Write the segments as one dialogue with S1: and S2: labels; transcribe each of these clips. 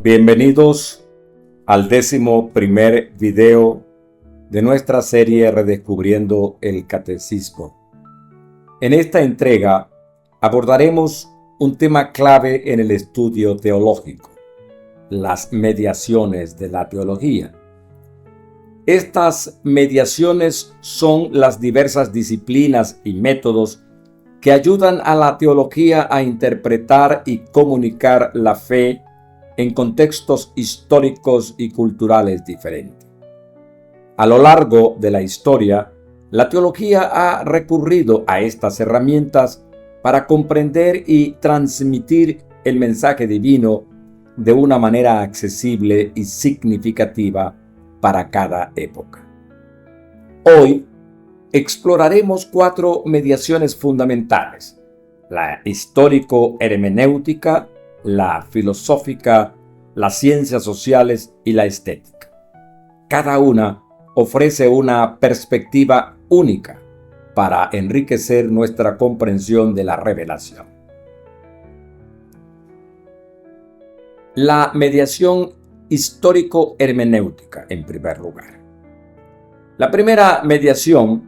S1: Bienvenidos al 11º video de nuestra serie Redescubriendo el Catecismo. En esta entrega abordaremos un tema clave en el estudio teológico: las mediaciones de la teología. Estas mediaciones son las diversas disciplinas y métodos que ayudan a la teología a interpretar y comunicar la fe en contextos históricos y culturales diferentes. A lo largo de la historia, la teología ha recurrido a estas herramientas para comprender y transmitir el mensaje divino de una manera accesible y significativa para cada época. Hoy exploraremos 4 mediaciones fundamentales: la histórico-hermenéutica, la filosófica, las ciencias sociales y la estética. Cada una ofrece una perspectiva única para enriquecer nuestra comprensión de la revelación. La mediación histórico-hermenéutica, en primer lugar. La primera mediación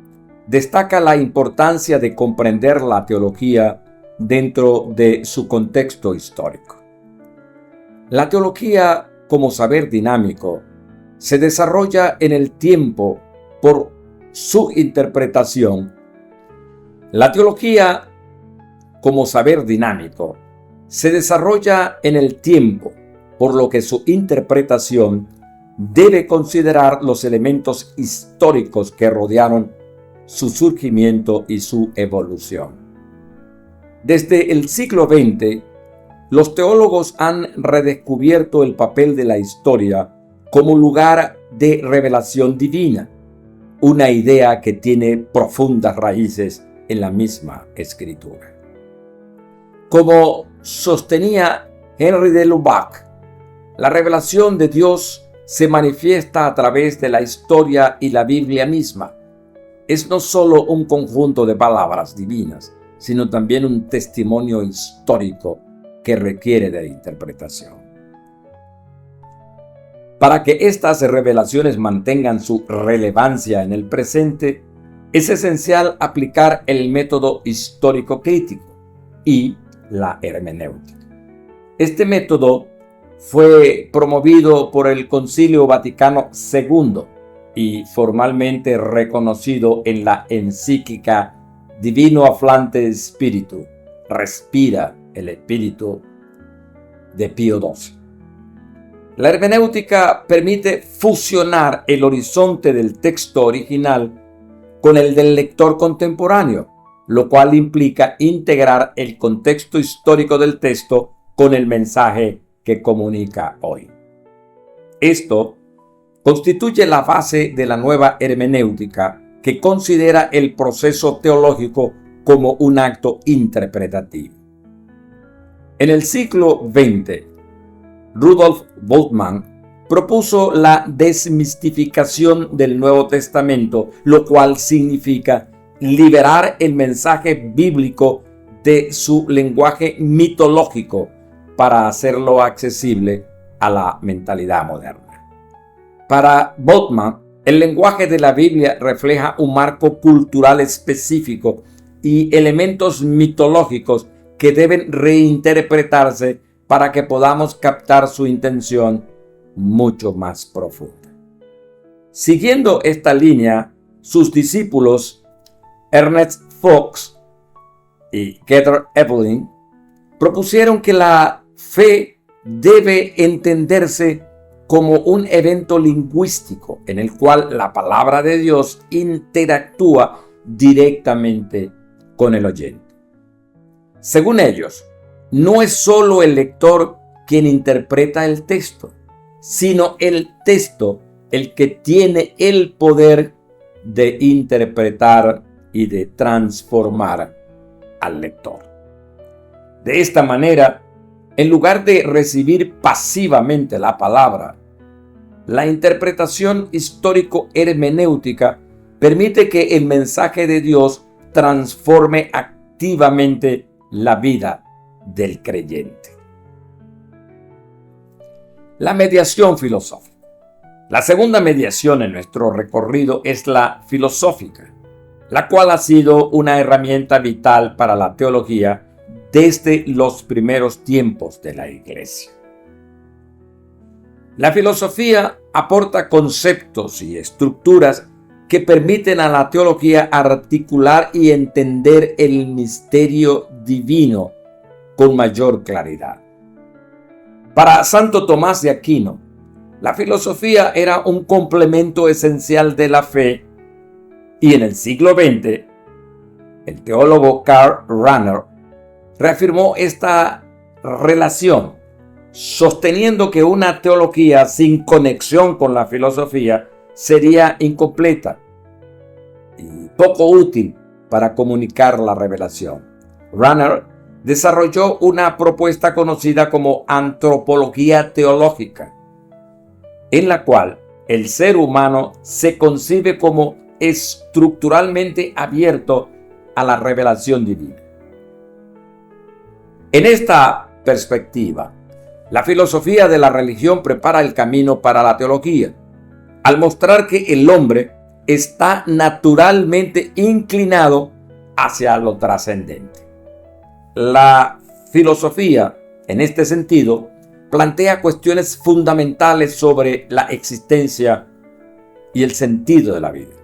S1: destaca la importancia de comprender la teología dentro de su contexto histórico. La teología, como saber dinámico, se desarrolla en el tiempo por su interpretación. La teología, como saber dinámico, se desarrolla en el tiempo, por lo que su interpretación debe considerar los elementos históricos que rodearon su surgimiento y su evolución. Desde el siglo XX, los teólogos han redescubierto el papel de la historia como lugar de revelación divina, una idea que tiene profundas raíces en la misma Escritura. Como sostenía Henry de Lubac, la revelación de Dios se manifiesta a través de la historia y la Biblia misma. Es no solo un conjunto de palabras divinas, sino también un testimonio histórico que requiere de interpretación. Para que estas revelaciones mantengan su relevancia en el presente, es esencial aplicar el método histórico crítico y la hermenéutica. Este método fue promovido por el Concilio Vaticano II y formalmente reconocido en la encíclica Divino Afflante Spiritu, respira el espíritu, de Pío XII. La hermenéutica permite fusionar el horizonte del texto original con el del lector contemporáneo, lo cual implica integrar el contexto histórico del texto con el mensaje que comunica hoy. Esto constituye la base de la nueva hermenéutica, que considera el proceso teológico como un acto interpretativo. En el siglo XX, Rudolf Bultmann propuso la desmistificación del Nuevo Testamento, lo cual significa liberar el mensaje bíblico de su lenguaje mitológico para hacerlo accesible a la mentalidad moderna. Para Bultmann, el lenguaje de la Biblia refleja un marco cultural específico y elementos mitológicos que deben reinterpretarse para que podamos captar su intención mucho más profunda. Siguiendo esta línea, sus discípulos Ernest Fox y Keter Evelyn propusieron que la fe debe entenderse como un evento lingüístico en el cual la palabra de Dios interactúa directamente con el oyente. Según ellos, no es solo el lector quien interpreta el texto, sino el texto el que tiene el poder de interpretar y de transformar al lector. De esta manera, en lugar de recibir pasivamente la palabra, la interpretación histórico-hermenéutica permite que el mensaje de Dios transforme activamente la vida del creyente. La mediación filosófica. La segunda mediación en nuestro recorrido es la filosófica, la cual ha sido una herramienta vital para la teología desde los primeros tiempos de la Iglesia. La filosofía aporta conceptos y estructuras que permiten a la teología articular y entender el misterio divino con mayor claridad. Para Santo Tomás de Aquino, la filosofía era un complemento esencial de la fe, y en el siglo XX, el teólogo Karl Rahner reafirmó esta relación, sosteniendo que una teología sin conexión con la filosofía sería incompleta y poco útil para comunicar la revelación. Rahner desarrolló una propuesta conocida como antropología teológica, en la cual el ser humano se concibe como estructuralmente abierto a la revelación divina. En esta perspectiva, la filosofía de la religión prepara el camino para la teología, al mostrar que el hombre está naturalmente inclinado hacia lo trascendente. La filosofía, en este sentido, plantea cuestiones fundamentales sobre la existencia y el sentido de la vida,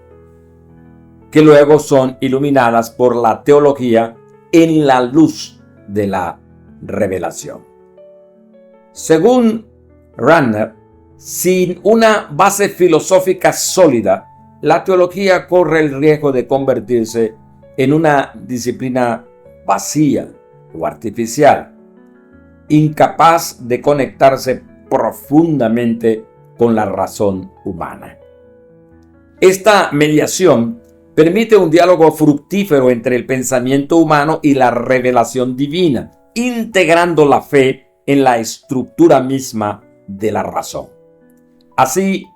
S1: que luego son iluminadas por la teología en la luz de la revelación. Según Rahner, sin una base filosófica sólida, la teología corre el riesgo de convertirse en una disciplina vacía o artificial, incapaz de conectarse profundamente con la razón humana. Esta mediación permite un diálogo fructífero entre el pensamiento humano y la revelación divina, integrando la fe en la estructura misma de la razón. Así,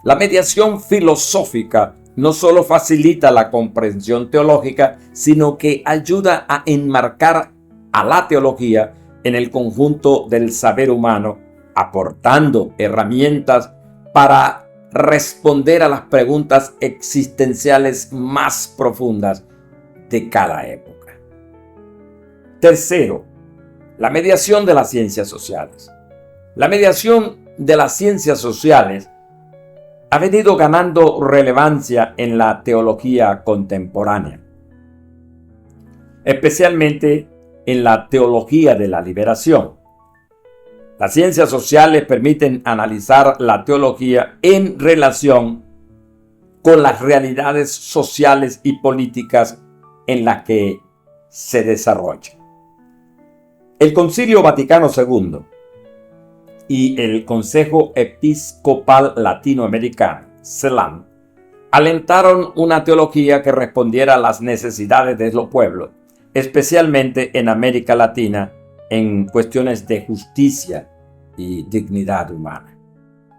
S1: la mediación filosófica no solo facilita la comprensión teológica, sino que ayuda a enmarcar a la teología en el conjunto del saber humano, aportando herramientas para responder a las preguntas existenciales más profundas de cada época. Tercero, la mediación de las ciencias sociales. La mediación de las ciencias sociales ha venido ganando relevancia en la teología contemporánea, especialmente en la teología de la liberación. Las ciencias sociales permiten analizar la teología en relación con las realidades sociales y políticas en las que se desarrolla. El Concilio Vaticano II y el Consejo Episcopal Latinoamericano, CELAM, alentaron una teología que respondiera a las necesidades de los pueblos, especialmente en América Latina, en cuestiones de justicia y dignidad humana.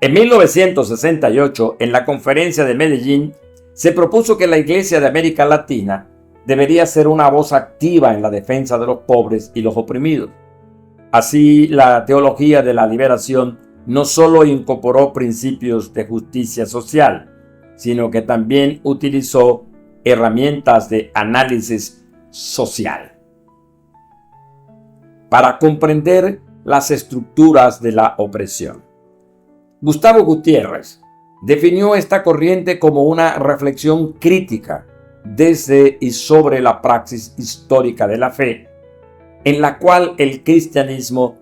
S1: En 1968, en la Conferencia de Medellín, se propuso que la Iglesia de América Latina debería ser una voz activa en la defensa de los pobres y los oprimidos. Así, la teología de la liberación no solo incorporó principios de justicia social, sino que también utilizó herramientas de análisis social para comprender las estructuras de la opresión. Gustavo Gutiérrez definió esta corriente como una reflexión crítica desde y sobre la praxis histórica de la fe, en la cual el cristianismo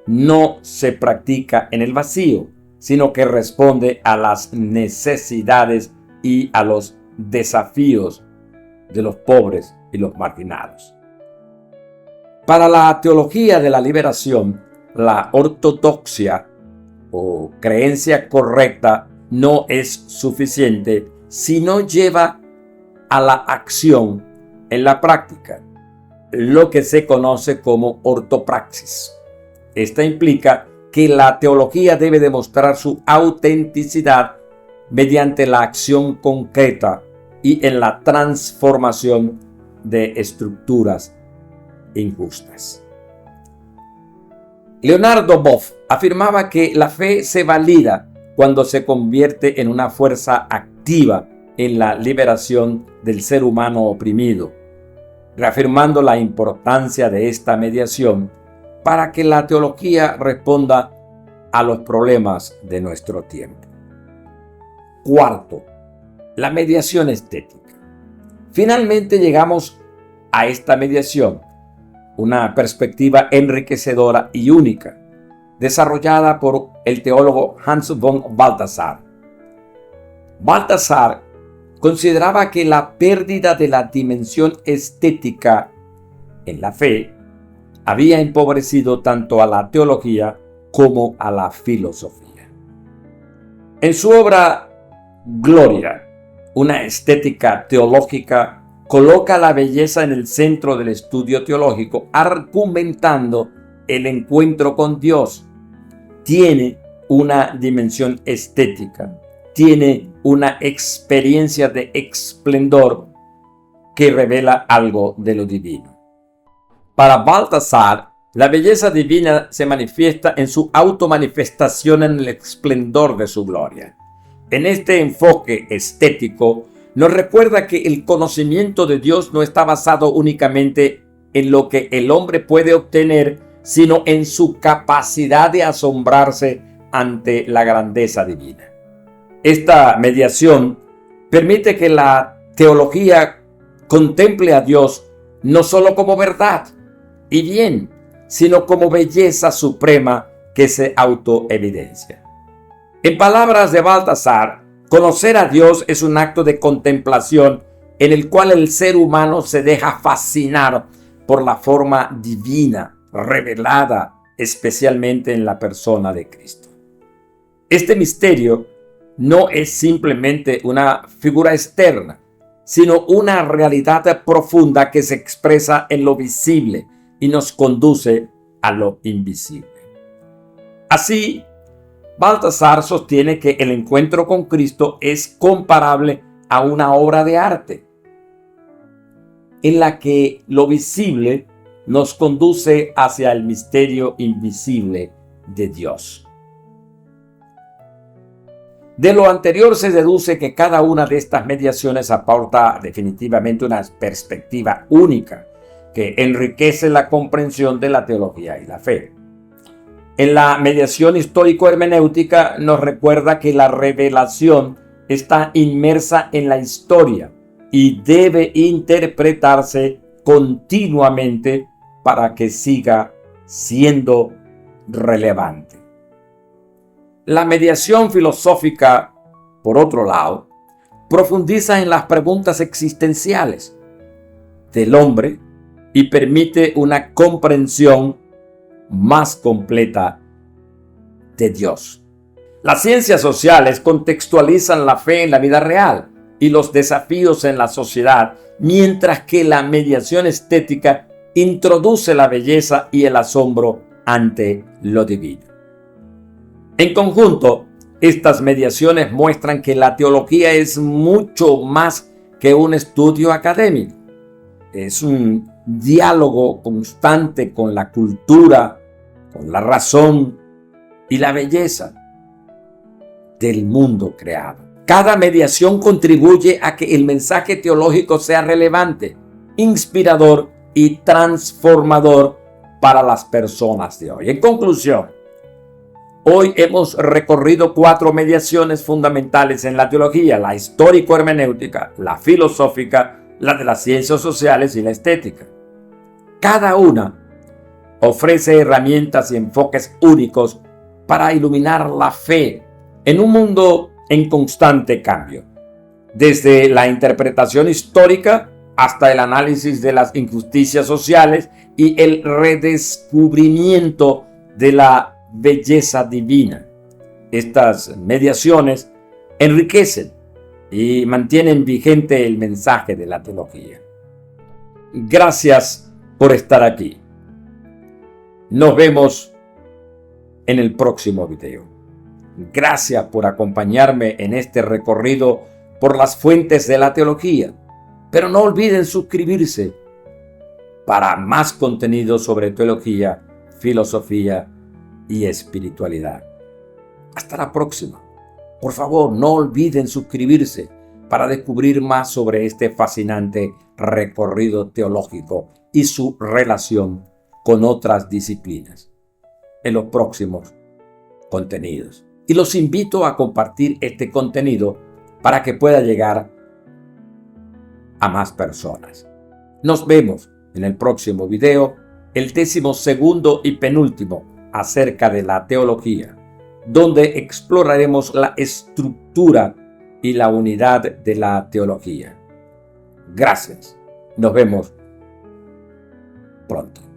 S1: no se practica en el vacío, sino que responde a las necesidades y a los desafíos de los pobres y los marginados. Para la teología de la liberación, la ortodoxia o creencia correcta no es suficiente si no lleva a la acción en la práctica, lo que se conoce como ortopraxis. Esta implica que la teología debe demostrar su autenticidad mediante la acción concreta y en la transformación de estructuras injustas. Leonardo Boff afirmaba que la fe se valida cuando se convierte en una fuerza activa en la liberación del ser humano oprimido, reafirmando la importancia de esta mediación para que la teología responda a los problemas de nuestro tiempo. Cuarto, la mediación estética. Finalmente llegamos a esta mediación, una perspectiva enriquecedora y única, desarrollada por el teólogo Hans von Balthasar. Balthasar consideraba que la pérdida de la dimensión estética en la fe había empobrecido tanto a la teología como a la filosofía. En su obra Gloria, una estética teológica, coloca la belleza en el centro del estudio teológico, argumentando el encuentro con Dios. Tiene una dimensión estética, tiene una experiencia de esplendor que revela algo de lo divino. Para Balthasar, la belleza divina se manifiesta en su automanifestación en el esplendor de su gloria. En este enfoque estético, nos recuerda que el conocimiento de Dios no está basado únicamente en lo que el hombre puede obtener, sino en su capacidad de asombrarse ante la grandeza divina. Esta mediación permite que la teología contemple a Dios no solo como verdad y bien, sino como belleza suprema que se autoevidencia. En palabras de Balthasar, conocer a Dios es un acto de contemplación en el cual el ser humano se deja fascinar por la forma divina revelada especialmente en la persona de Cristo. Este misterio no es simplemente una figura externa, sino una realidad profunda que se expresa en lo visible y nos conduce a lo invisible. Así, Balthasar sostiene que el encuentro con Cristo es comparable a una obra de arte, en la que lo visible nos conduce hacia el misterio invisible de Dios. De lo anterior se deduce que cada una de estas mediaciones aporta definitivamente una perspectiva única que enriquece la comprensión de la teología y la fe. En la mediación histórico-hermenéutica nos recuerda que la revelación está inmersa en la historia y debe interpretarse continuamente para que siga siendo relevante. La mediación filosófica, por otro lado, profundiza en las preguntas existenciales del hombre y permite una comprensión más completa de Dios. Las ciencias sociales contextualizan la fe en la vida real y los desafíos en la sociedad, mientras que la mediación estética introduce la belleza y el asombro ante lo divino. En conjunto, estas mediaciones muestran que la teología es mucho más que un estudio académico. Es un diálogo constante con la cultura, con la razón y la belleza del mundo creado. Cada mediación contribuye a que el mensaje teológico sea relevante, inspirador y transformador para las personas de hoy. En conclusión, hoy hemos recorrido 4 mediaciones fundamentales en la teología: la histórico-hermenéutica, la filosófica, la de las ciencias sociales y la estética. Cada una ofrece herramientas y enfoques únicos para iluminar la fe en un mundo en constante cambio. Desde la interpretación histórica hasta el análisis de las injusticias sociales y el redescubrimiento de la belleza divina. Estas mediaciones enriquecen y mantienen vigente el mensaje de la teología. Gracias por estar aquí. Nos vemos en el próximo video. Gracias por acompañarme en este recorrido por las fuentes de la teología. Pero no olviden suscribirse para más contenido sobre teología, filosofía y espiritualidad. Hasta la próxima. Por favor, no olviden suscribirse para descubrir más sobre este fascinante recorrido teológico y su relación con otras disciplinas en los próximos contenidos. Y los invito a compartir este contenido para que pueda llegar a más personas. Nos vemos en el próximo video, el 12º y penúltimo acerca de la teología, donde exploraremos la estructura y la unidad de la teología. Gracias. Nos vemos pronto.